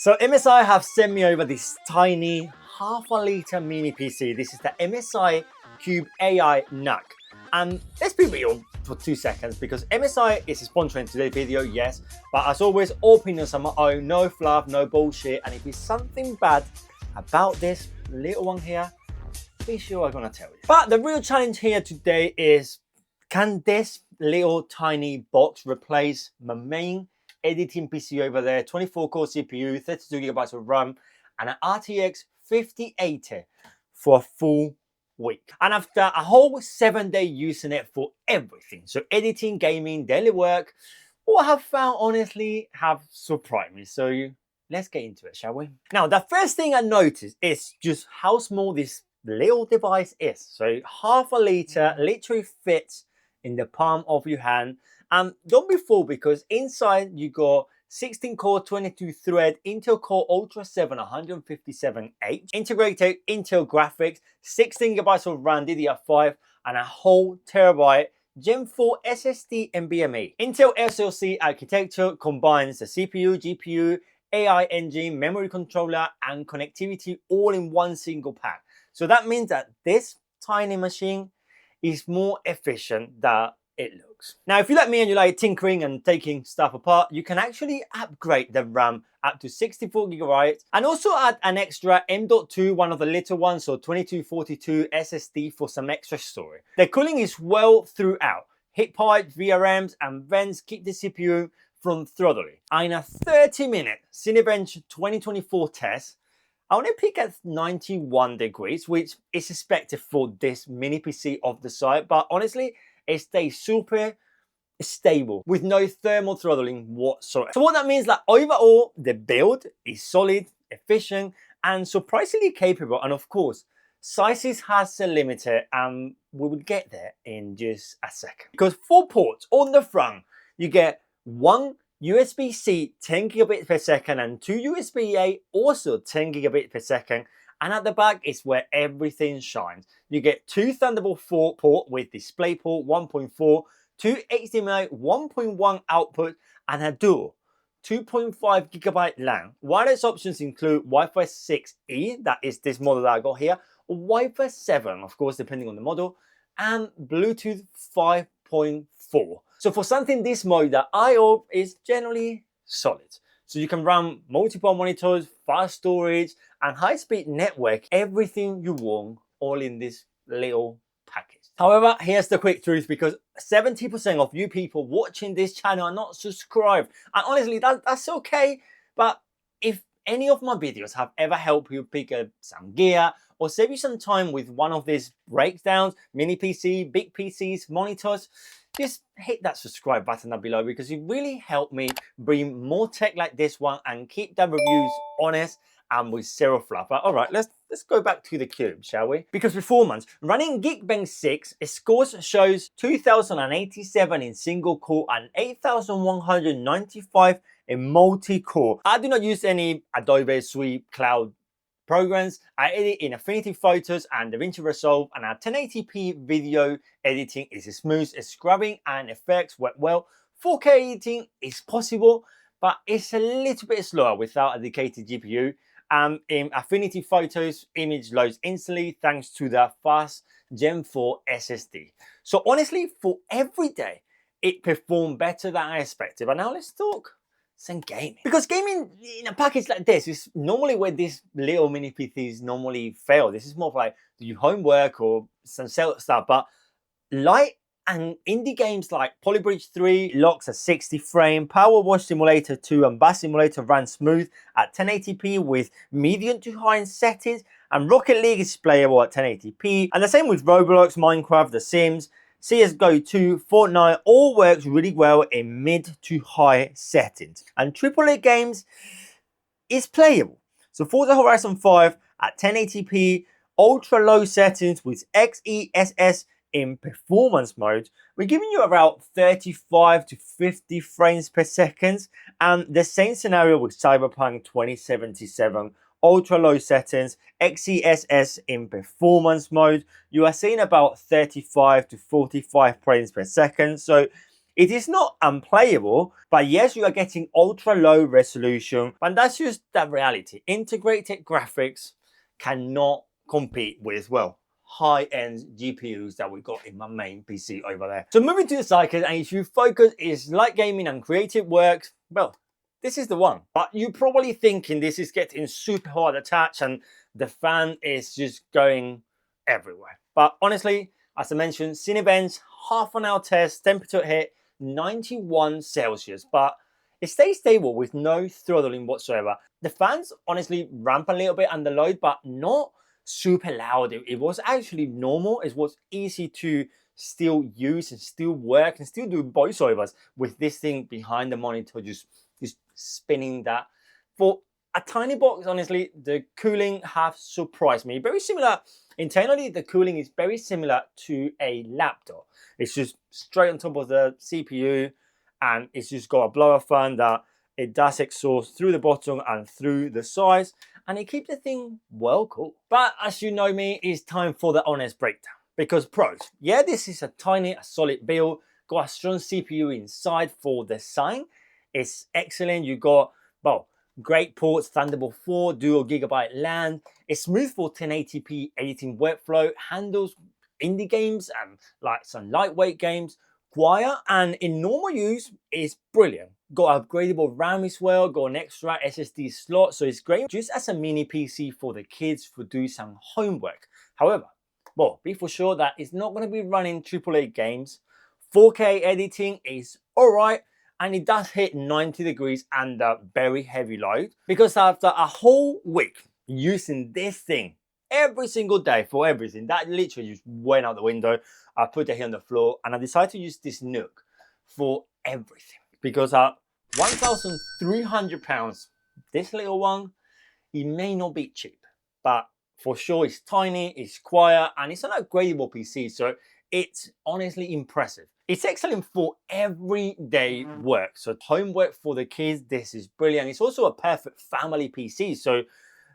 So MSI have sent me over this tiny half-a-litre mini PC. This is the MSI Cubi AI NUC. And let's be real for 2 seconds, because MSI is sponsoring today's video, yes, but as always, all opinions are my own, no fluff, no bullshit. And if it's something bad about this little one here, be sure I'm gonna tell you. But the real challenge here today is, can this little tiny box replace my main editing PC over there, 24-core CPU, 32GB of RAM, and an RTX 5080 for a full week? And after a whole 7 day using it for everything, so editing, gaming, daily work, what I have found honestly have surprised me. So let's get into it, shall we? Now, the first thing I noticed is just how small this little device is. So half a litre literally fits in the palm of your hand. And don't be fooled, because inside you got 16 core 22 thread Intel Core Ultra 7 157H, integrated Intel graphics, 16GB of RAM DDR5, and a whole terabyte Gen 4 SSD NVMe. Intel SoC architecture combines the CPU, GPU, AI engine, memory controller, and connectivity all in one single pack. So that means that this tiny machine is more efficient than it looks. Now, if you like me and you like tinkering and taking stuff apart, you can actually upgrade the RAM up to 64GB and also add an extra M.2, one of the little ones, or 2242 SSD for some extra storage. The cooling is well throughout. Heat pipes, VRMs, and vents keep the CPU from throttling. And in a 30-minute Cinebench 2024 test, I only peak at 91 degrees, which is expected for this mini PC of the site, but honestly, it stays super stable with no thermal throttling whatsoever. So what that means, like, overall, the build is solid, efficient, and surprisingly capable. And of course, sizes has a limit, and we will get there in just a second. Because 4 ports on the front, you get one USB-C 10 gigabits per second and 2 USB-A also 10 gigabits per second. And at the back is where everything shines. You get 2 Thunderbolt 4 port with DisplayPort 1.4, 2 HDMI 1.1 output, and a dual 2.5 gigabyte LAN. Wireless options include Wi-Fi 6E, that is this model that I got here, or Wi-Fi 7, of course, depending on the model, and Bluetooth 5.4. So for something this small, the I/O is generally solid. So you can run multiple monitors, fast storage, and high-speed network, everything you want, all in this little package. However, here's the quick truth, because 70% of you people watching this channel are not subscribed. And honestly, that's okay. But if any of my videos have ever helped you pick up some gear or save you some time with one of these breakdowns, mini PC, big PCs, monitors, just hit that subscribe button down below, because it really helped me bring more tech like this one and keep the reviews honest and with zero fluff. But all right, let's go back to the Cube, shall we? Because performance, running Geekbench 6, its scores shows 2087 in single core and 8195 in multi-core. I do not use any Adobe Suite Cloud programs. I edit in Affinity Photos and DaVinci Resolve, and our 1080p video editing is smooth, scrubbing and effects work well. 4K editing is possible, but it's a little bit slower without a dedicated GPU. In Affinity Photos, image loads instantly thanks to the fast Gen 4 SSD. So honestly, for every day, it performed better than I expected. But now let's talk some gaming. Because gaming in a package like this is normally where these little mini PCs normally fail. This is more like do your homework or some stuff. But light and indie games like Polybridge 3 locks at 60 frame, Power Wash Simulator 2 and Bass Simulator ran smooth at 1080p with medium to high in settings, and Rocket League is playable at 1080p. And the same with Roblox, Minecraft, The Sims, CSGO 2, Fortnite, all works really well in mid to high settings. And AAA games is playable. So Forza Horizon 5 at 1080p, ultra low settings with XeSS in performance mode, we're giving you about 35 to 50 frames per second. And the same scenario with Cyberpunk 2077, ultra low settings, XeSS in performance mode, you are seeing about 35 to 45 frames per second. So It is not unplayable, but yes, you are getting ultra low resolution, but that's just the reality. Integrated graphics cannot compete with, well, high-end GPUs that we got in my main PC over there. So moving to the cycle, and if you focus is light gaming and creative work, well, this is the one. But you're probably thinking this is getting super hard attached and the fan is just going everywhere. But honestly, as I mentioned, Cinevent's half-an-hour test, temperature hit 91 Celsius, but it stays stable with no throttling whatsoever. The fans honestly ramp a little bit under load, but not super loud. It was actually normal. It was easy to still use and still work and still do voiceovers with this thing behind the monitor, just spinning that. For a tiny box, honestly, the cooling has surprised me. Very similar. Internally, the cooling is very similar to a laptop. It's just straight on top of the CPU, and it's just got a blower fan that it does exhaust through the bottom and through the sides, and it keeps the thing well cool. But as you know me, it's time for the honest breakdown. Because pros, yeah, this is a solid build, got a strong CPU inside for the design. It's excellent. You got, well, great ports, Thunderbolt 4, dual gigabyte LAN. It's smooth for 1080p editing workflow, handles indie games and like some lightweight games, quiet, and in normal use is brilliant. Got upgradable RAM as well, got an extra SSD slot, so it's great just as a mini PC for the kids to do some homework. However, well, be for sure that it's not going to be running AAA games. 4K editing is alright, and it does hit 90 degrees under very heavy load, because after a whole week using this thing every single day for everything, that literally just went out the window. I put it here on the floor and I decided to use this NUC for everything, because at £1,300, this little one, it may not be cheap, but for sure it's tiny, it's quiet, and it's an upgradable PC, so it's honestly impressive. It's excellent for everyday work. So homework for the kids, this is brilliant. It's also a perfect family PC. So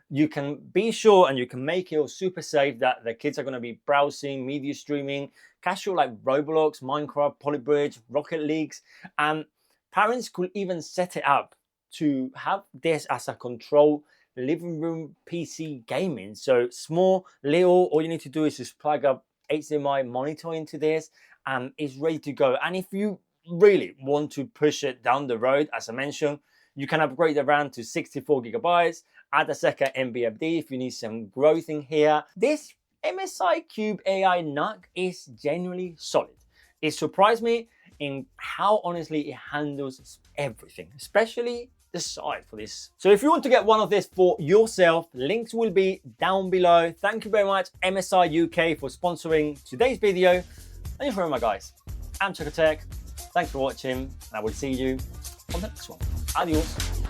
you can be sure and you can make it super safe that the kids are going to be browsing, media streaming, casual like Roblox, Minecraft, Polybridge, Rocket Leagues. And parents could even set it up to have this as a control living room PC gaming. So small, little, all you need to do is just plug up HDMI monitor into this and it's ready to go. And if you really want to push it down the road, as I mentioned, you can upgrade the RAM to 64 gigabytes, add a second NVMe if you need some growth in here. This MSI Cubi AI NUC is genuinely solid. It surprised me in how honestly it handles everything, especially the side for this. So if you want to get one of this for yourself, links will be down below. Thank you very much MSI UK for sponsoring today's video. And you remember guys, I'm CheCo Tech. Thanks for watching and I will see you on the next one. Adios.